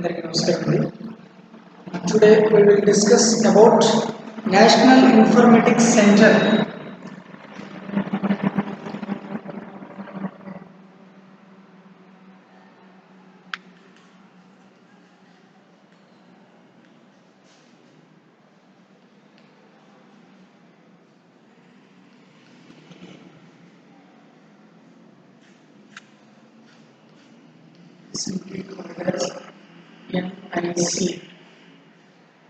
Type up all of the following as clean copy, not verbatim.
Namaskar. Today we will discuss about National Informatics Center. Simply called as NIC.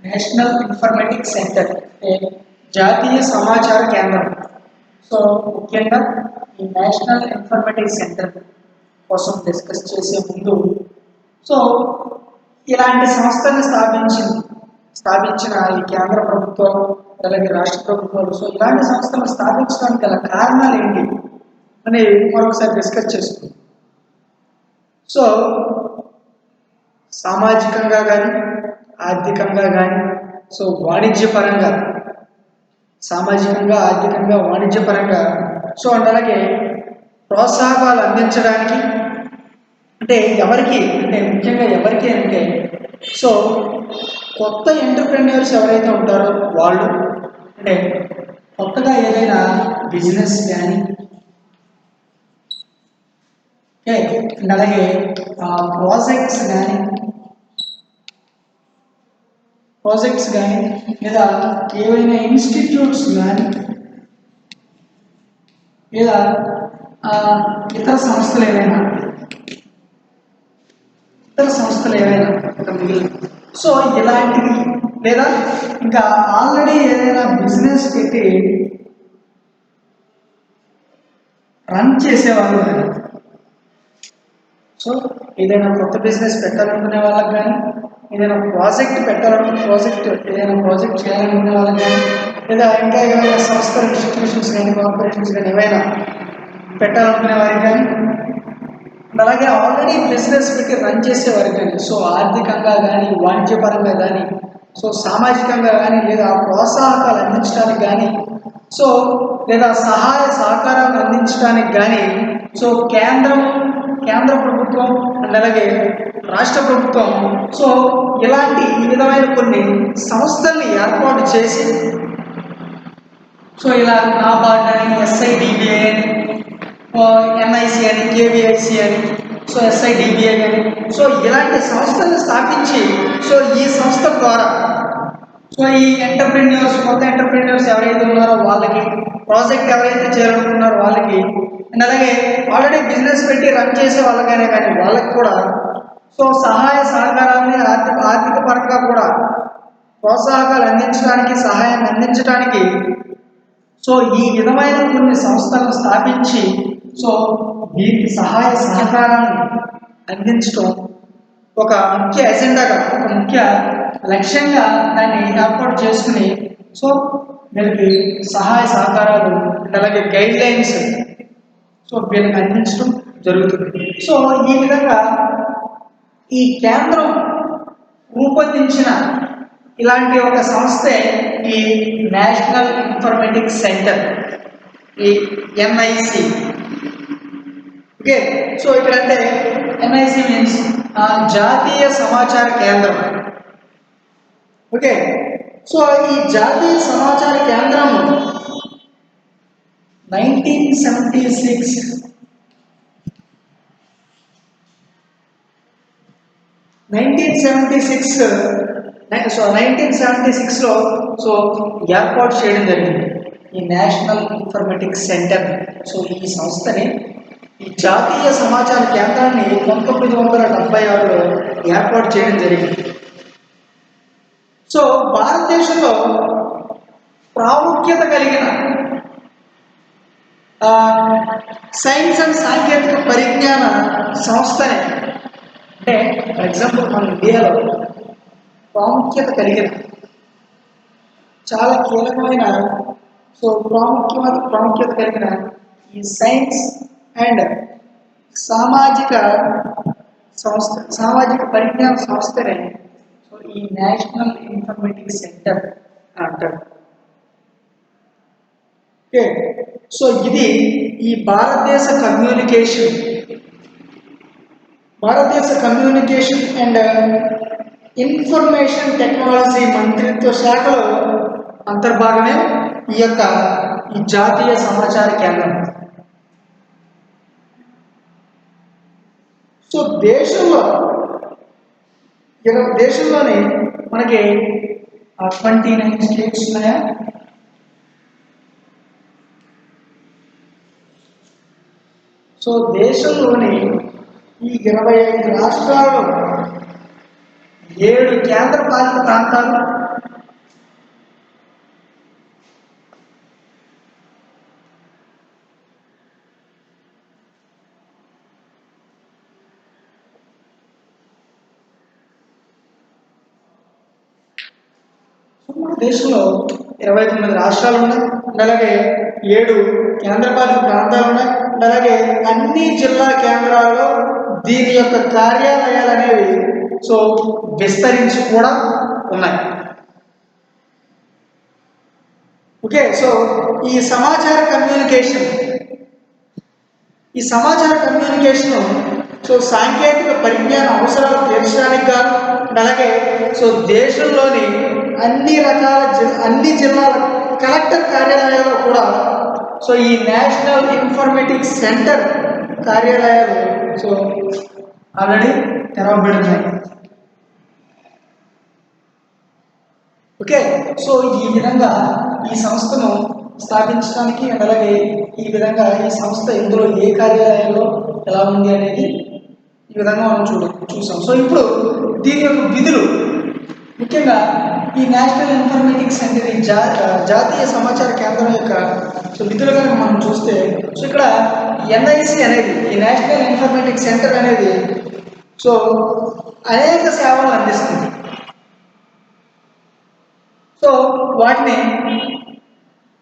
National informatics centre జాతీయ సమాచార కేంద్రం. So ముఖ్యంగా ఈ national informatics centre కోసం discuss చేసే ముందు సో ఇలాంటి సంస్థను స్థాపించిన ఈ కేంద్ర ప్రభుత్వం అలాగే రాష్ట్ర ప్రభుత్వాలు సో ఇలాంటి సంస్థను స్థాపించడానికి గల కారణాలు ఏంటి అని మరొకసారి డిస్కస్ చేసుకుందాం. సో సామాజికంగా కానీ ఆర్థికంగా కానీ సో వాణిజ్యపరంగా సామాజికంగా ఆర్థికంగా వాణిజ్యపరంగా సో అలాగే ప్రోత్సాహకాలు అందించడానికి అంటే ఎవరికి అంటే ముఖ్యంగా ఎవరికి అంటే సో కొత్త ఎంటర్ప్రెన్యూర్స్ ఎవరైతే ఉంటారో వాళ్ళు అంటే కొత్తగా ఏదైనా బిజినెస్ కానీ అలాగే ప్రాజెక్ట్స్ కానీ లేదా ఏవైనా ఇన్స్టిట్యూట్స్ కానీ లేదా ఇతర సంస్థలు ఏవైనా సో ఇలాంటివి లేదా ఇంకా ఆల్రెడీ ఏదైనా బిజినెస్ పెట్టి రన్ చేసేవాళ్ళు కానీ సో ఏదైనా కొత్త బిజినెస్ పెట్టాలనుకునే వాళ్ళకి కానీ ఏదైనా ప్రాజెక్ట్ ఏదైనా ప్రాజెక్ట్ చేయాలనుకునే వాళ్ళకి కానీ లేదా ఇంకా ఏమైనా సంస్థలు ఇన్స్టిట్యూషన్స్ కానీ కార్పొరేషన్స్ కానీ ఏమైనా పెట్టాలనుకునే వారికి కానీ అలాగే ఆల్రెడీ బిజినెస్ పెట్టి రన్ చేసేవారికి కానీ సో ఆర్థికంగా కానీ వాణిజ్యపరంగా కానీ సో సామాజికంగా కానీ లేదా ప్రోత్సాహకాలు అందించడానికి కానీ సో లేదా సహాయ సహకారాలు అందించడానికి కానీ సో కేంద్ర ప్రభుత్వం అండ్ అలాగే రాష్ట్ర ప్రభుత్వం సో ఈ విధమైన కొన్ని సంస్థల్ని ఏర్పాటు చేసి సో ఇలా నాబార్డ్ అని SIDBI అని NIC అని KVIC అని సో SIDBI అని సో ఇలాంటి సంస్థలను స్థాపించి సో ఈ సంస్థ ద్వారా సో ఈ కొత్త ఎంటర్ప్రెన్యూర్స్ ఎవరైతే ఉన్నారో వాళ్ళకి ప్రాజెక్ట్ ఎవరైతే చేయాలనుకున్నారో వాళ్ళకి అండ్ అలాగే ఆల్రెడీ బిజినెస్ పెట్టి రన్ చేసే వాళ్ళకైనా కానీ వాళ్ళకి కూడా సో సహాయ సహకారాన్ని ఆర్థిక పరంగా కూడా ప్రోత్సాహకాలు అందించడానికి సహాయాన్ని అందించడానికి సో ఈ విధమైన కొన్ని సంస్థలను స్థాపించి సో దీనికి సహాయ సహకారాన్ని అందించడం ఒక ముఖ్య ఎజెండాగా ఒక ముఖ్య లక్ష్యంగా దాన్ని ఏర్పాటు చేసుకుని సో వీళ్ళకి సహాయ సహకారాలు అలాగే గైడ్ లైన్స్ సో వీళ్ళకి అందించడం జరుగుతుంది. సో ఈ విధంగా ఈ కేంద్రం రూపొందించిన ఇలాంటి ఒక సంస్థే ఈ నేషనల్ ఇన్ఫర్మేటిక్స్ సెంటర్ ఈ NIC. ఓకే సో ఇక్కడంటే NIC మీన్స్ జాతీయ సమాచార కేంద్రం. ఓకే సో ఈ జాతీయ సమాచార కేంద్రం 1976లో సో ఏర్పాటు చేయడం జరిగింది ఈ నేషనల్ ఇన్ఫర్మేటిక్స్ సెంటర్. సో ఈ సంస్థని ఈ జాతీయ సమాచార కేంద్రాన్ని 1976లో ఏర్పాటు చేయడం జరిగింది. సో భారతదేశంలో ప్రాముఖ్యత కలిగిన సైన్స్ అండ్ సాంకేతిక పరిజ్ఞాన సంస్థనే అంటే ఫర్ ఎగ్జాంపుల్ మన ఇండియాలో ప్రాముఖ్యత కలిగిన చాలా కీలకమైన సో ప్రాముఖ్యత కలిగిన ఈ సైన్స్ అండ్ సామాజిక పరిజ్ఞాన సంస్థనే సో ఈ నేషనల్ ఇన్ఫర్మేటిక్స్ సెంటర్ అంటారు. ఓకే సో ఇది ఈ భారతదేశ భారతదేశ కమ్యూనికేషన్ అండ్ ఇన్ఫర్మేషన్ టెక్నాలజీ మంత్రిత్వ శాఖలో అంతర్భాగమే ఈ జాతీయ సమాచార కేంద్రం. సో దేశంలోని మనకి 29 స్టేట్స్ ఉన్నాయా? సో దేశంలోని ఈ 25 రాష్ట్రాలు, 7 కేంద్ర పాలిత ప్రాంతాలు, దేశంలో 29 రాష్ట్రాలు ఉన్నాయి, అలాగే 7 కేంద్రపాలిత ప్రాంతాలు ఉన్నాయి, అలాగే అన్ని జిల్లా కేంద్రాల్లో దీని యొక్క కార్యాలయాలు అనేవి సో విస్తరించి కూడా ఉన్నాయి. ఓకే, సో ఈ సమాచార కమ్యూనికేషన్ సో సాంకేతిక పరిజ్ఞాన అవసరాలు తీర్చడానికి గాను, అలాగే సో దేశంలోని అన్ని జిల్లాల కలెక్టర్ కార్యాలయాల్లో కూడా సో ఈ నేషనల్ ఇన్ఫర్మేటిక్స్ సెంటర్ కార్యాలయాలు సో ఆల్రెడీ తెరవబడున్నాయి. ఓకే, సో ఈ విధంగా ఈ సంస్థను స్థాపించడానికి, అలాగే ఈ విధంగా ఈ సంస్థ ఇందులో ఏ కార్యాలయాల్లో ఎలా ఉంది అనేది ఈ విధంగా మనం చూసాం. సో ఇప్పుడు దీని యొక్క విధులు, ముఖ్యంగా ఈ నేషనల్ ఇన్ఫర్మేటిక్స్ సెంటర్, ఈ జాతీయ సమాచార కేంద్రం యొక్క సో విధులు కనుక మనం చూస్తే, సో ఇక్కడ ఎన్ఐసి అనేది, ఈ నేషనల్ ఇన్ఫర్మేటిక్స్ సెంటర్ అనేది సో అనేక సేవలు అందిస్తుంది. సో వాటిని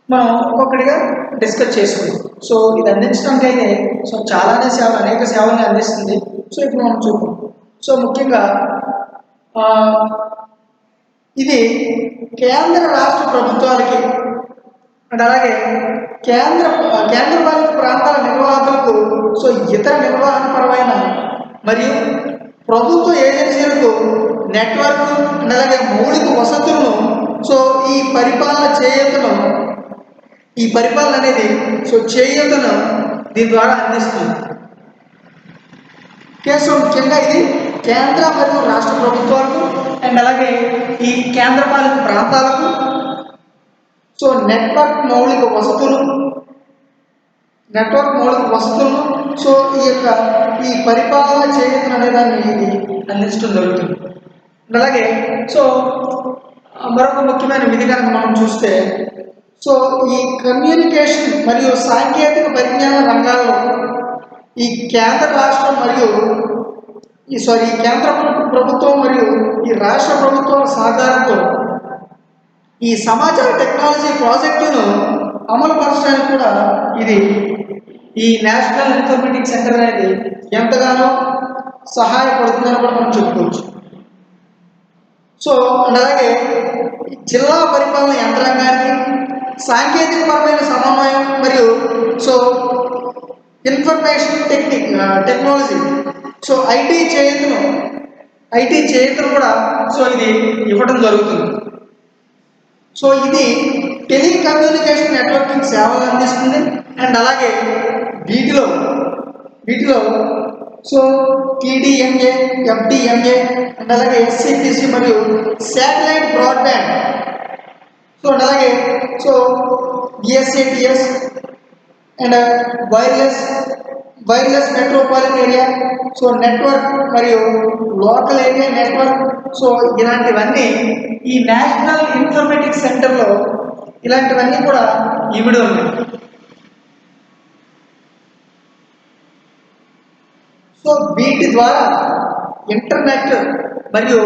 మనం ఒక్కొక్కటిగా డిస్కస్ చేసుకుందాం. సో ఇది అందించడానికి అయితే సో చాలానే అనేక సేవల్ని అందిస్తుంది. సో ఇప్పుడు మనం చూద్దాం. సో ముఖ్యంగా ఇది కేంద్ర రాష్ట్ర ప్రభుత్వాలకి అండ్ అలాగే కేంద్రపాలిత ప్రాంతాల నిర్వాహకులకు సో ఇతర నిర్వహణపరమైన మరియు ప్రభుత్వ ఏజెన్సీలకు నెట్వర్క్ అండ్ అలాగే మౌలిక వసతులను సో ఈ పరిపాలన అనేది సో చేయూతను దీని ద్వారా అందిస్తుంది. సో ముఖ్యంగా ఇది కేంద్ర మరియు రాష్ట్ర ప్రభుత్వాలకు అండ్ అలాగే ఈ కేంద్రపాలిత ప్రాంతాలకు సో నెట్వర్క్ మౌలిక వసతులను సో ఈ పరిపాలన చేయూతను అనే దాన్ని ఇది అందించడం జరుగుతుంది. అలాగే సో మరొక ముఖ్యమైన విధి కనుక మనం చూస్తే, సో ఈ కమ్యూనికేషన్ మరియు సాంకేతిక పరిజ్ఞాన రంగాల్లో ఈ కేంద్ర రాష్ట్రం మరియు ఈ కేంద్ర ప్రభుత్వం మరియు ఈ రాష్ట్ర ప్రభుత్వాల సహకారంతో ఈ సమాచార టెక్నాలజీ ప్రాజెక్టును అమలు పరచడానికి కూడా ఇది ఈ నేషనల్ ఇన్ఫర్మేటిక్స్ సెంటర్ అనేది ఎంతగానో సహాయపడుతుందని కూడా మనం చెప్పుకోవచ్చు. సో అలాగే జిల్లా పరిపాలన యంత్రాంగానికి సాంకేతికపరమైన సమన్వయం మరియు so information technology so IT చేతును కూడా సో ఇది ఇవ్వడం జరుగుతుంది. సో ఇది టెలికమ్యూనికేషన్ నెట్వర్కింగ్ సేవలు అందిస్తుంది. అండ్ అలాగే వీటిలో సో టీడీఎంఏ, ఎఫ్డిఎంఏ అండ్ అలాగే ఎస్సిపిసి మరియు శాటిలైట్ బ్రాడ్బ్యాండ్ సో అండ్ అలాగే so VSATs and wireless metropolitan area so network మరియు లోకల్ ఏరియా నెట్వర్క్ సో ఇలాంటివన్నీ ఈ నేషనల్ ఇన్ఫర్మేటిక్స్ సెంటర్లో ఇలాంటివన్నీ కూడా ఇమిడి ఉన్నాయి. సో వీటి ద్వారా ఇంటర్నెట్ మరియు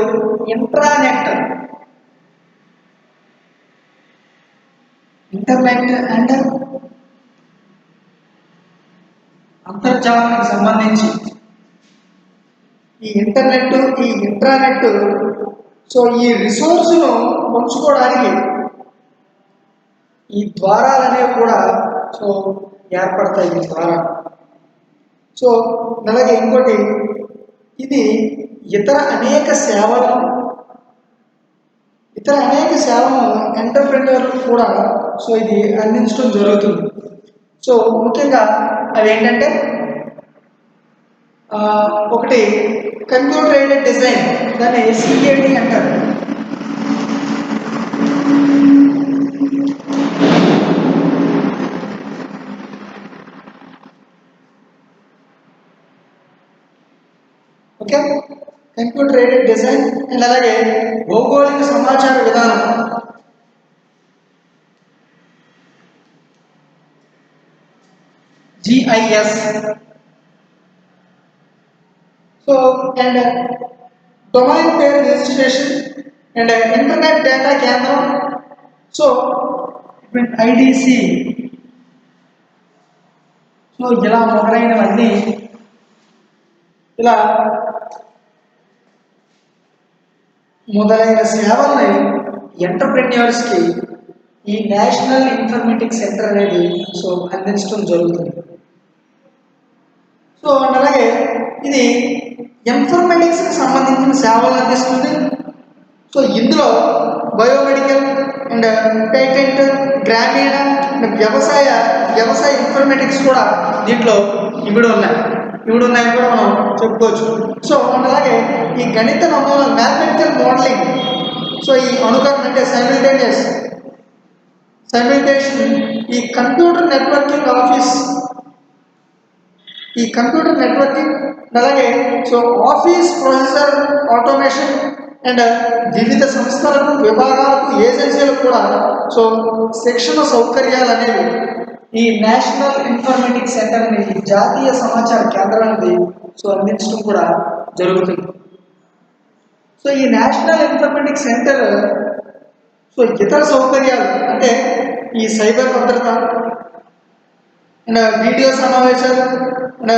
ఇంట్రానెట్ అండ్ అంతర్జాలానికి సంబంధించి ఈ ఇంటర్నెట్, ఈ ఇంట్రానెట్ సో ఈ రిసోర్స్ను పంచుకోవడానికి ఈ ద్వారాలు అనేవి కూడా సో ఏర్పడతాయి ఈ ద్వారా. సో అలాగే ఇంకోటి ఇది ఇతర అనేక సేవలను ఎంటర్ప్రెన్యూర్ కూడా సో ఇది అందించడం జరుగుతుంది. సో ముఖ్యంగా అవి ఏంటంటే ఒకటి కంప్యూటర్ ఎయిడెడ్ డిజైన్, దాన్ని సిఏడి అంటారు. Okay, computer aided design and అలాగే భౌగోళిక సమాచార విధానం, జిఐఎస్. సో అండ్ డొమైన్ పేరు రిజిస్ట్రేషన్ అండ్ ఇంటర్నెట్ డేటా కేంద్రం, సో ఐడిసి. సో ఇలా మొదలైనవన్నీ మొదలైన సేవల్ని ఎంటర్ప్రెన్యూర్స్కి ఈ నేషనల్ ఇన్ఫర్మేటిక్ సెంటర్ అనేది సో అందించడం జరుగుతుంది. సో అలాగే ఇది ఇన్ఫర్మేటిక్స్కి సంబంధించిన సేవలు అందిస్తుంది. సో ఇందులో బయోమెడికల్ అండ్ పేటెంట్, గ్రామీణ వ్యవసాయ ఇన్ఫర్మేటిక్స్ కూడా దీంట్లో ఇమిడి ఉన్నాయని కూడా మనం చెప్పుకోవచ్చు. సో అలాగే ఈ గణిత నమూనా మ్యాథమెటికల్ మోడలింగ్, సో ఈ అనుకరణ అంటే సైమిల్టేషన్, ఈ కంప్యూటర్ నెట్వర్కింగ్ అలాగే so office processor automation and వివిధ సంస్థలకు, విభాగాలకు, ఏజెన్సీలకు కూడా సో శిక్షణ సౌకర్యాలు అనేవి ఈ నేషనల్ ఇన్ఫర్మేటిక్ సెంటర్ అనేది, జాతీయ సమాచార కేంద్రం అనేది సో అందించడం కూడా జరుగుతుంది. సో ఈ నేషనల్ ఇన్ఫర్మేటిక్ సెంటర్ సో ఇతర సౌకర్యాలు అంటే ఈ సైబర్ భద్రత అండ్ వీడియో సమావేశాలు and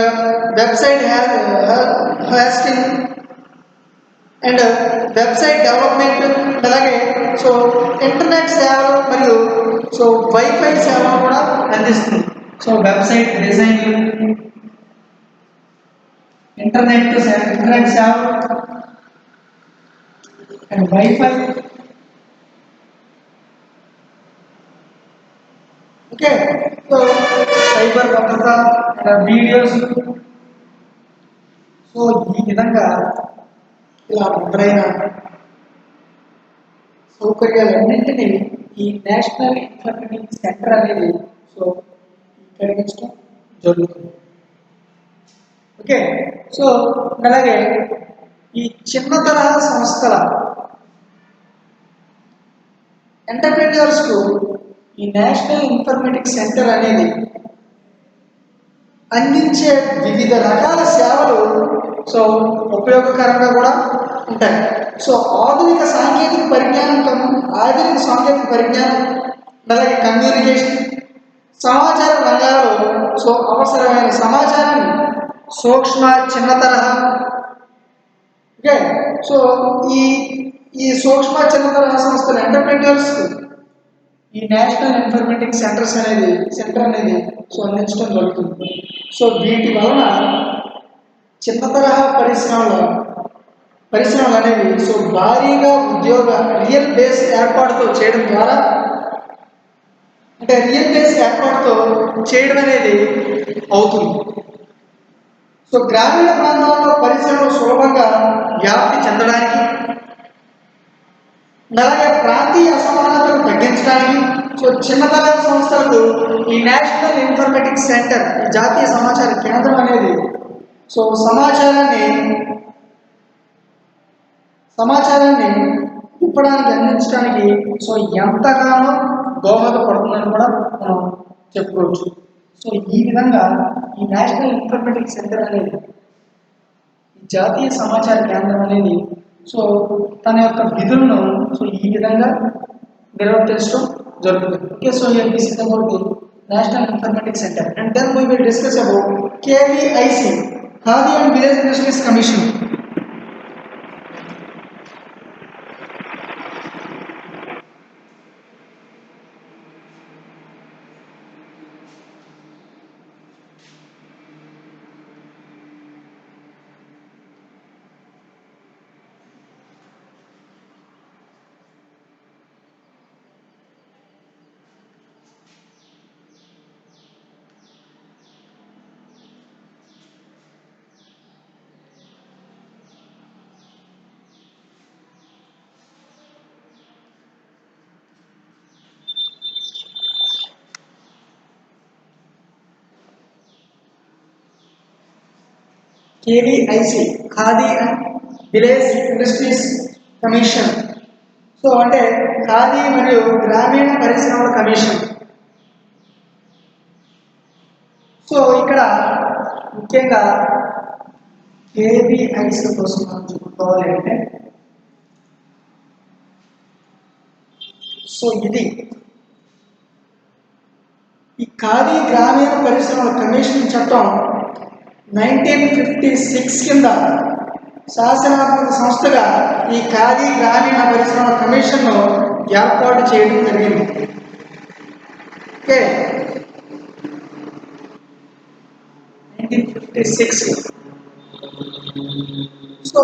website hosting and website development, అలాగే సో ఇంటర్నెట్ సేవలు మరియు సో వైఫై సేవలు కూడా అందిస్తుంది. సో వెబ్సైట్ డిజైన్, ఇంటర్నెట్ సేవలు and wifi. Okay, so cyber భద్రత అండ్ వీడియోస్. సో ఈ విధంగా ఇలా మొదలైన సౌకర్యాలన్నింటినీ ఈ నేషనల్ ఇన్ఫర్మేటిక్ సెంటర్ అనేది సో కలిగించడం జరుగుతుంది. ఓకే, సో అలాగే ఈ చిన్న తరహా సంస్థల ఎంటర్ప్రెన్యూర్స్కు ఈ నేషనల్ ఇన్ఫర్మేటిక్ సెంటర్ అనేది అందించే వివిధ రకాల సేవలు సో ఉపయోగకరంగా కూడా ఉంటాయి. సో ఆధునిక సాంకేతిక పరిజ్ఞానం అలాగే కమ్యూనికేషన్, సమాచార రంగాల్లో సో అవసరమైన సమాచారాన్ని సూక్ష్మ, చిన్న తరహా, ఓకే, సో ఈ సూక్ష్మ, చిన్న తరహా సంస్థల ఎంటర్ప్రెన్యూర్స్ ఈ నేషనల్ ఇన్ఫర్మేటిక్ సెంటర్ అనేది సో అందించడం జరుగుతుంది. సో వీటి వలన చిన్న తరహా పరిశ్రమలు అనేవి సో భారీగా రియల్ బేస్ ఏర్పాటుతో చేయడం అనేది అవుతుంది. సో గ్రామీణ ప్రాంతాల్లో పరిశ్రమలు సులభంగా వ్యాప్తి చెందడానికి, అలాగే ప్రాంతీయ అసమానతను తగ్గించడానికి సో చిన్న తరహా సంస్థలకు ఈ నేషనల్ ఇన్ఫర్మేటిక్ సెంటర్, ఈ జాతీయ సమాచార కేంద్రం అనేది సో సమాచారాన్ని ఇవ్వడానికి, అందించడానికి సో ఎంతగానో దోహదపడుతుందని కూడా మనం చెప్పుకోవచ్చు. సో ఈ విధంగా ఈ నేషనల్ ఇన్ఫర్మేటిక్ సెంటర్ అనేది, ఈ జాతీయ సమాచార కేంద్రం అనేది సో తన యొక్క విధులను సో ఈ విధంగా నిర్వర్తించడం జరుగుతుంది. Okay, so here this is about the National Informatic Centre and then we will discuss about KVIC, Khadi and Village Industries Commission. KVIC khadi and village industries commission. So అంటే ఖాదీ మరియు గ్రామీణ పరిశ్రమల కమిషన్. సో ఇక్కడ ముఖ్యంగా కేవీఐసి కోసం మనం చెప్పుకోవాలి అంటే సో ఇది ఈ ఖాదీ గ్రామీణ పరిశ్రమల కమిషన్ చట్టం 1956 కింద శాసనాత్మక సంస్థగా ఈ ఖాదీ గ్రామీణ పరిశ్రమల కమిషన్ను ఏర్పాటు చేయడం జరిగింది. ఓకే, 1956. సో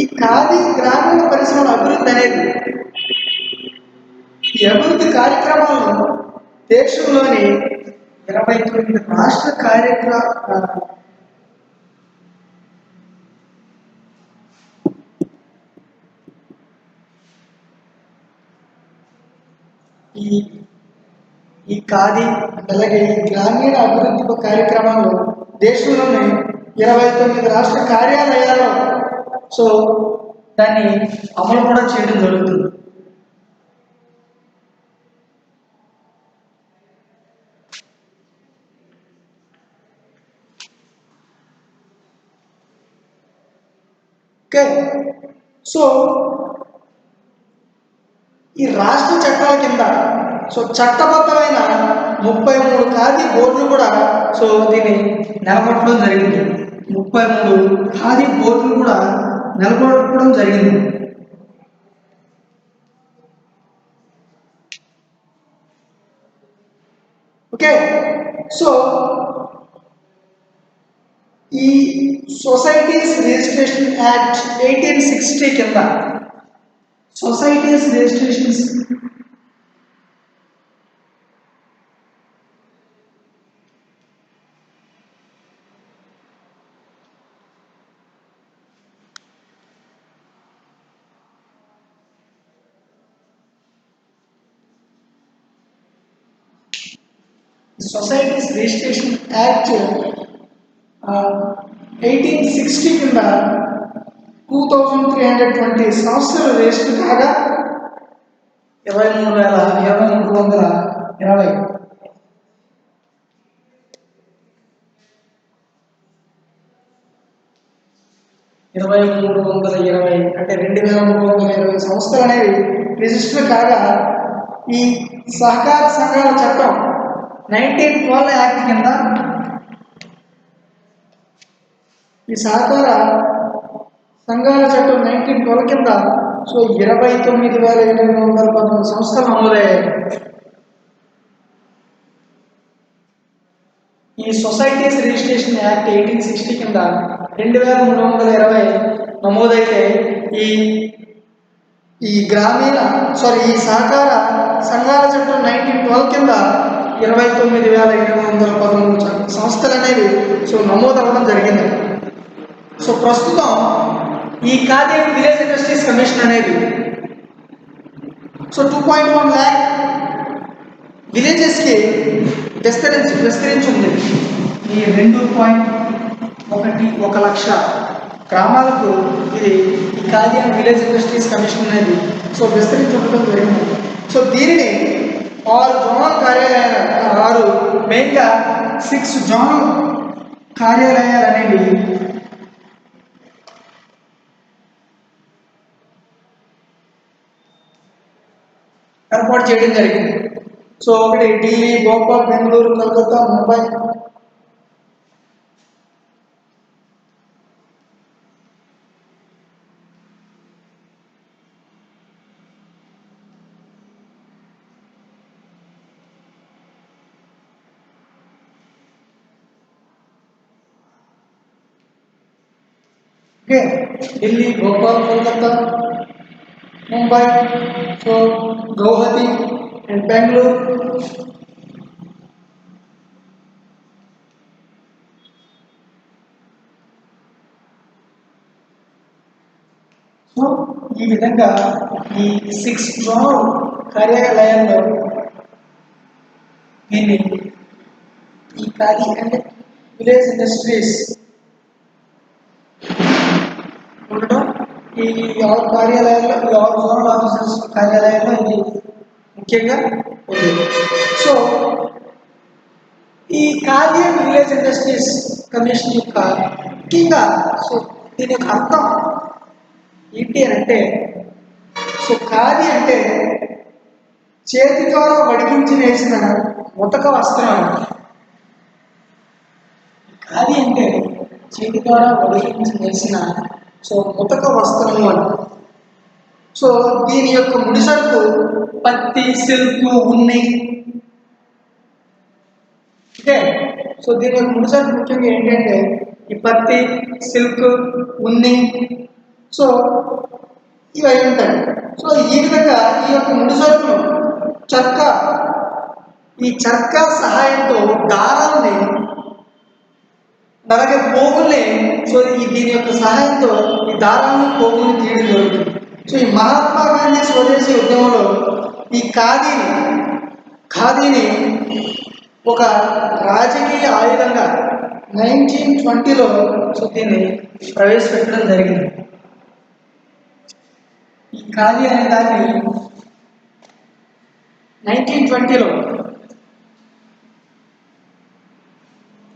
ఈ ఖాదీ గ్రామీణ పరిశ్రమల అభివృద్ధి అనేది ఈ అభివృద్ధి కార్యక్రమాలను దేశంలోని 29 రాష్ట్ర ఈ ఖాదీ అలాగే ఈ గ్రామీణ అభివృద్ధి కార్యక్రమాలు దేశంలోని 29 రాష్ట్ర కార్యాలయాల్లో సో దాన్ని అమలు కూడా చేయడం జరుగుతుంది. ఓకే, సో ఈ రాష్ట్ర చట్టాల కింద సో చట్టబద్ధమైన 33 ఖాదీ బోర్డులు కూడా సో దీన్ని నెలకొల్పడం జరిగింది. 33 ఖాదీ బోర్డులు కూడా నెలకొల్పడం జరిగింది. ఓకే, సో ఈ సొసైటీస్ రిజిస్ట్రేషన్ యాక్ట్ 1860 కింద societies registrations societies registration act 1860 కింద 2320 సంస్థలు రిజిస్టర్ కాగా 23,320 అంటే 2,320 సంస్థలు అనేవి రిజిస్టర్ కాగా ఈ సహకార సంఘాల చట్టం 1912 యాక్ట్ కింద ఈ సహకార సంఘాల చట్టం 1912 కింద సో 29,819 సంస్థలు నమోదయ్యాయి. ఈ సొసైటీస్ రిజిస్ట్రేషన్ యాక్ట్ 1860 కింద 2,320 నమోదైతే ఈ సహకార సంఘాల చట్టం 1912 కింద 29,813 సంస్థలు అనేవి సో నమోదవ్వడం జరిగింది. సో ప్రస్తుతం ఈ Khadi and village industries commission అనేది సో 2.1 lakh విలేజెస్కి విస్తరించింది. ఈ 2.1 లక్ష గ్రామాలకు ఇది ఈ Khadi and village industries commission అనేది సో విస్తరించడం జరిగింది. సో దీనిని 6 జోనల్ కార్యాలయాలు 6 మెయిన్గా 6 జోనల్ కార్యాలయాలు అనేవి ఏర్పాటు చేయడం జరిగింది. సో ఒకటి Delhi, Bhopal, Bengaluru, Calcutta, Mumbai. Okay, Delhi, Bhopal, Calcutta, Mumbai, so Guwahati and Bengaluru. So ఈ విధంగా ఈ 6 జోనల్ కార్యాలయాల్లో దీన్ని ఈ ఖాదీ అండ్ విలేజ్ ఇండస్ట్రీస్ ఉండడం ఈ 6 కార్యాలయాల్లో, ఈ 6 జోనల్ ఆఫీసర్స్ కార్యాలయాల్లో ఇది ముఖ్యంగా ఉంది. సో ఈ Khadi and village industries commission యొక్క ముఖ్యంగా సో దీని యొక్క అర్థం ఏంటి అని అంటే, సో ఖాదీ అంటే చేతి ద్వారా వడికించి నేసిన ముతక వస్త్రం. ఖాదీ అంటే చేతి ద్వారా వడికించి నేసిన సో ముతక వస్త్రము అని. సో దీని యొక్క ముడిసరుకు పత్తి, సిల్క్, ఉన్ని. ఓకే, సో దీని యొక్క ముడిసరుకు ముఖ్యంగా ఏంటంటే ఈ పత్తి, సిల్క్, ఉన్ని, సో ఇవి ఉంటాయి. సో ఈ విధంగా ఈ యొక్క ముడిసరుకును ఈ చర్క సహాయంతో దారాలని అలాగే పోగుల్ని సో దీని యొక్క సహాయంతో ఈ దారాలను పోగుల్ని తీయడం జరుగుతుంది. సో ఈ మహాత్మా గాంధీ స్వదేశీ ఉద్యమంలో ఈ ఖాదీని ఒక రాజకీయ ఆయుధంగా 1920లో సో దీన్ని ప్రవేశపెట్టడం జరిగింది. ఈ ఖాదీ అనే దాన్ని 1920లో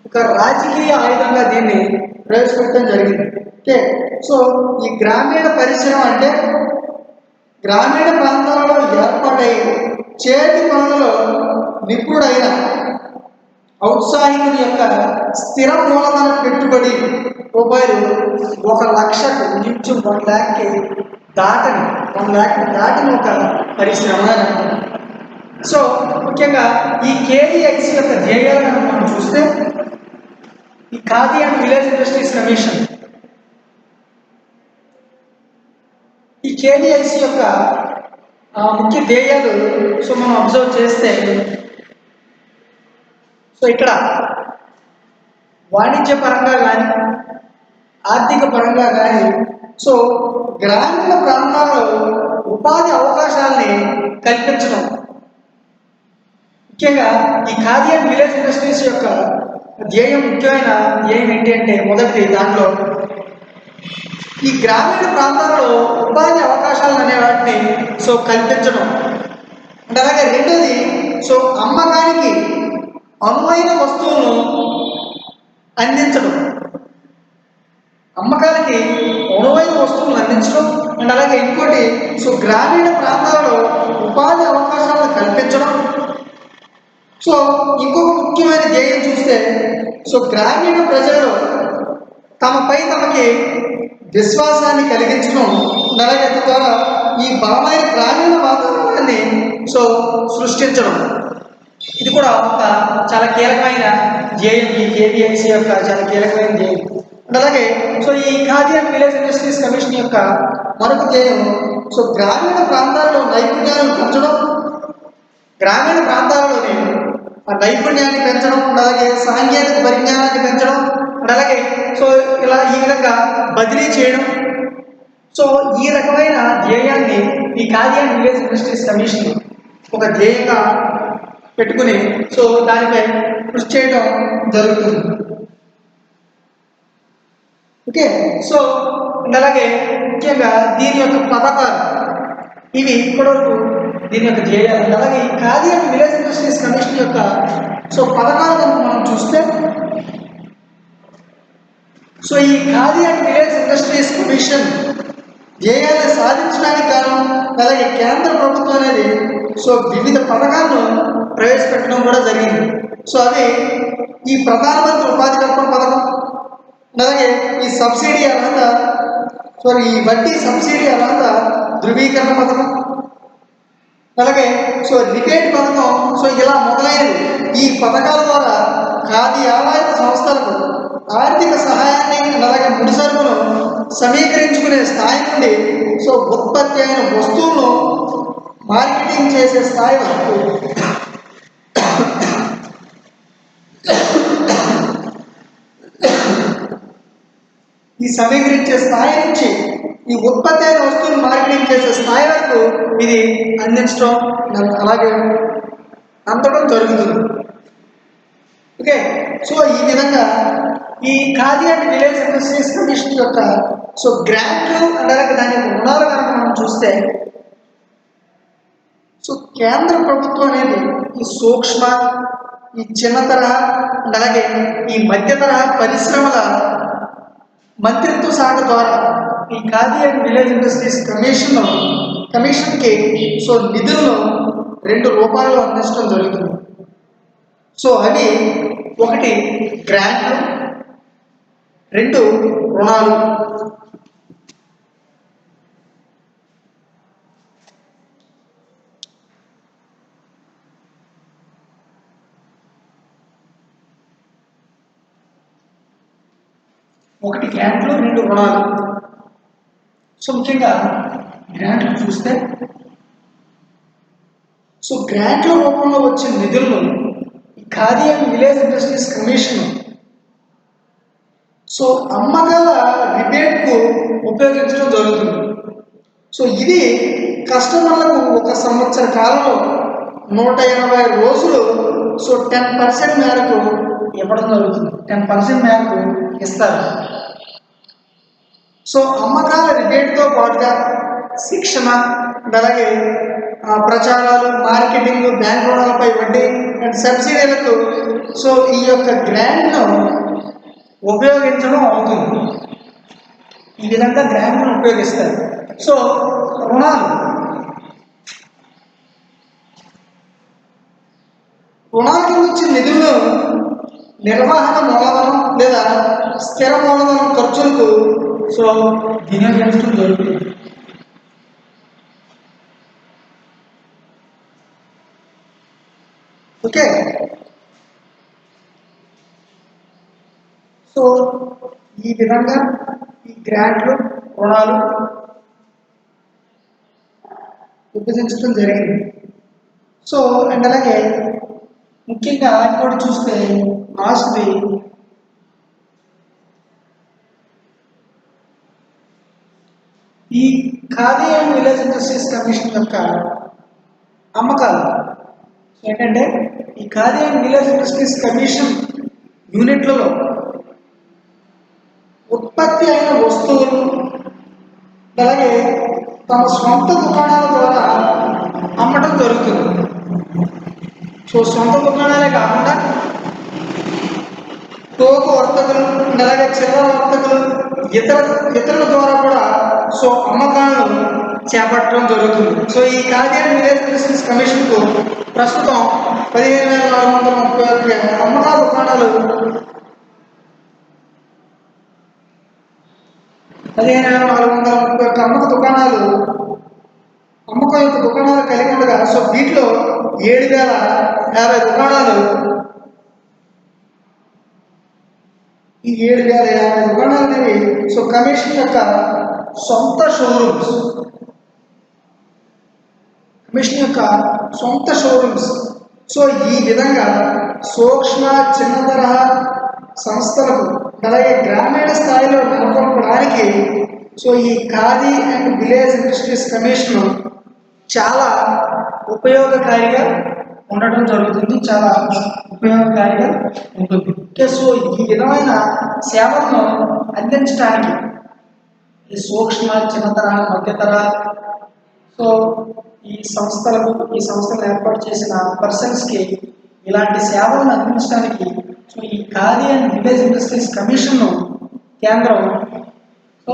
ఒక రాజకీయ ఆయుధంగా దీన్ని ప్రవేశపెట్టడం జరిగింది. ఓకే, సో ఈ గ్రామీణ పరిశ్రమ అంటే గ్రామీణ ప్రాంతాలలో ఏర్పాటై చేతి పనులలో నిపుణుడైన ఔత్సాహికుని యొక్క స్థిర మూలధన పెట్టుబడి రూపాయలు 1 లక్షకు నుంచి 1 lakకి దాటిన ఒక పరిశ్రమ. సో ముఖ్యంగా ఈ KVIC యొక్క ధ్యేయాలను మనం చూస్తే ఈ Khadi and village industries commission ఈ KVIC యొక్క ముఖ్య ధ్యేయాలు సో మనం అబ్జర్వ్ చేస్తే సో ఇక్కడ వాణిజ్య పరంగా కానీ ఆర్థిక పరంగా కానీ సో గ్రామీణ ప్రాంతాల్లో ఉపాధి అవకాశాలని కల్పించడం. ముఖ్యంగా ఈ ఖాదీ అండ్ విలేజ్ ఇండస్ట్రీస్ యొక్క ముఖ్యమైన ధ్యేయం ఏంటి అంటే, మొదటిది దాంట్లో ఈ గ్రామీణ ప్రాంతాల్లో ఉపాధి అవకాశాలు అనే వాటిని సో కల్పించడం. అంటే అలాగే రెండోది సో అమ్మకానికి అనువైన వస్తువులను అందించడం. అమ్మకాలకి అనువైన వస్తువులను అందించడం అండ్ అలాగే ఇంకోటి సో గ్రామీణ ప్రాంతాలలో ఉపాధి అవకాశాలను కల్పించడం. సో ఇంకొక ముఖ్యమైన ధ్యేయం చూస్తే సో గ్రామీణ ప్రజలు తమకి విశ్వాసాన్ని కలిగించడం, అలాగే ద్వారా ఈ బలమైన గ్రామీణ వాతావరణాన్ని సో సృష్టించడం. ఇది కూడా ఒక చాలా కీలకమైన ధ్యేయం, ఈ KVIC యొక్క చాలా కీలకమైన ధ్యేయం. అలాగే సో ఈ Khadi and village industries commission యొక్క మరొక ధ్యేయం సో గ్రామీణ ప్రాంతాల్లో నైపుణ్యాలను పెంచడం, గ్రామీణ ప్రాంతాల్లోని నైపుణ్యాన్ని పెంచడం, అలాగే సాంకేతిక పరిజ్ఞానాన్ని పెంచడం, అలాగే సో ఈ విధంగా బదిలీ చేయడం. సో ఈ రకమైన ధ్యేయాన్ని ఈ Khadi and village industries commission ఒక ధ్యేయంగా పెట్టుకుని సో దానిపై కృషి చేయడం జరుగుతుంది. ఓకే, సో అలాగే ముఖ్యంగా దీని యొక్క పథకాలు ఇవి ఇప్పటివరకు దీని యొక్క ధ్యేయాలు. అలాగే ఈ Khadi and village industries commission యొక్క సో పథకాలు కనుక మనం చూస్తే సో ఈ Khadi and village industries commission ధ్యేయాన్ని సాధించడానికి కారణం అలాగే కేంద్ర ప్రభుత్వం అనేది సో వివిధ పథకాలను ప్రవేశపెట్టడం కూడా జరిగింది. సో అవి ఈ ప్రధానమంత్రి ఉపాధి కల్పన పథకం, అలాగే ఈ సబ్సిడీ అర్హత ఈ వడ్డీ సబ్సిడీ అర్హత ధృవీకరణ పథకం, అలాగే సో రిపేట్ పథకం. సో ఇలా మొదలైనవి ఈ పథకాల ద్వారా ఖాదీ ఆధారిత సంస్థలకు ఆర్థిక సహాయాన్ని అలాగే ముడిసరుకును సమీకరించుకునే స్థాయి నుండి సో ఉత్పత్తి అయిన వస్తువులను మార్కెటింగ్ చేసే స్థాయి వరకు ఈ సమీకరించే స్థాయి నుంచి ఈ ఉత్పత్తి అయిన వస్తువులు మార్కెటింగ్ చేసే స్థాయి వరకు ఇది అందించడం అలాగే అందడం జరుగుతుంది. ఓకే, సో ఈ విధంగా ఈ Khadi and village industries commission యొక్క సో గ్రాంట్లు అంటే దాని యొక్క రుణాలు కనుక మనం చూస్తే సో కేంద్ర ప్రభుత్వం అనేది ఈ సూక్ష్మ ఈ చిన్న తరహా అలాగే ఈ మధ్య తరహా పరిశ్రమల మంత్రిత్వ శాఖ ద్వారా ఈ ఖాదీ అండ్ విలేజ్ ఇండస్ట్రీస్ కమిషన్కి సో నిధులను 2 రూపాయలు అందించడం జరుగుతుంది. సో అవి ఒకటి గ్రాంట్లు, 2 రుణాలు. ఒకటి గ్రాంట్లు, 2 రుణాలు. సో ముఖ్యంగా గ్రాంట్లు చూస్తే సో గ్రాంట్ల రూపంలో వచ్చిన నిధులను ఈ Khadi and village industries commission so అమ్మకాల రిబేట్కు ఉపయోగించడం జరుగుతుంది. సో ఇది కస్టమర్లకు 1 సంవత్సర కాలంలో 180 రోజులు సో 10% మేరకు ఇవ్వడం జరుగుతుంది. 10% మేరకు ఇస్తారు. సో అమ్మకాల రిబేట్తో పాటుగా శిక్షణ అలాగే ప్రచారాలు, మార్కెటింగ్, బ్యాంక్ రుణాలపై వడ్డీ అండ్ సబ్సిడీలకు సో ఈ యొక్క గ్రాంట్ను ఉపయోగించడం అవుతుంది. ఈ విధంగా గ్రాంట్ను ఉపయోగిస్తారు. సో రుణాలకు వచ్చిన నిధులను నిర్వహణ మూలధనం లేదా స్థిర మూలధనం ఖర్చులకు సో వినియోగించడం జరుగుతుంది. ఓకే, సో ఈ విధంగా ఈ గ్రాంట్లు, రుణాలు విభజించడం జరిగింది. సో అండ్ అలాగే ముఖ్యంగా ఇంకోటి చూస్తే లాస్ట్ది ఈ Khadi and village industries commission యొక్క అమ్మకాలు ఏంటంటే ఈ Khadi and village industries commission యూనిట్లలో ఉత్పత్తి అయిన వస్తువులు అలాగే తమ సొంత దుకాణాల ద్వారా అమ్మటం జరుగుతుంది. సో సొంత దుకాణాలే కాకుండా తోక వర్తకులు అలాగే చిల్లర వర్తకులు ఇతరుల ద్వారా కూడా సో అమ్మకాలను చేపట్టడం జరుగుతుంది. సో ఈ ఖాదీ అండ్ విలేజ్ ఇండస్ట్రీస్ కమిషన్కు ప్రస్తుతం 15,431 అమ్మకాల దుకాణాలు 15,431 అమ్మకం యొక్క దుకాణాలు కలిగి ఉండగా సో వీటిలో 7,050 దుకాణాలు ఈ 7,050 దుకాణాలు అనేవి సో కమిషన్ యొక్క సొంత షోరూమ్స్. సో ఈ విధంగా సూక్ష్మ చిన్న తరహా సంస్థలకు అలాగే గ్రామీణ స్థాయిలో నెలకొల్పడానికి సో ఈ Khadi and village industries commission చాలా ఉపయోగకారిగా ఉండటం జరుగుతుంది. చాలా ఉపయోగకారిగా ఉంటుంది. సో ఈ విధమైన సేవలను అందించడానికి ఈ సూక్ష్మ చిన్న తరహా మధ్య తరహా సో ఈ సంస్థలు ఏర్పాటు చేసిన పర్సన్స్కి ఇలాంటి సేవలను అందించడానికి సో ఈ ఖాదీ అండ్ విలేజ్ ఇండస్ట్రీస్ కమిషన్ను కేంద్రం సో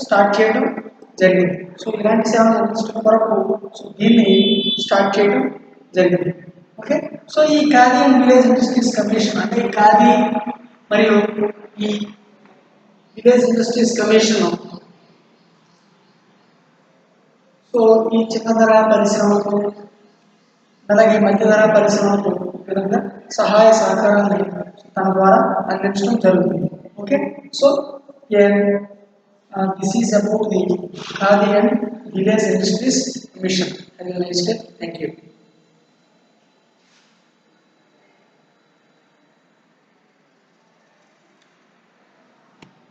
స్టార్ట్ చేయడం జరిగింది. సో ఇలాంటి సేవలు అందించడం కొరకు సో దీన్ని స్టార్ట్ చేయడం జరిగింది. ఓకే, సో ఈ Khadi and village industries commission అంటే ఖాదీ మరియు ఈ విలేజ్ ఇండస్ట్రీస్ కమిషన్ సో ఈ చిన్న ధర పరిశ్రమలకు అలాగే మధ్య ధర పరిశ్రమలకు విధంగా సహాయ సహకారాన్ని తన ద్వారా అందించడం జరుగుతుంది. Okay, so this is about the khadi and village industries commission. Thank you.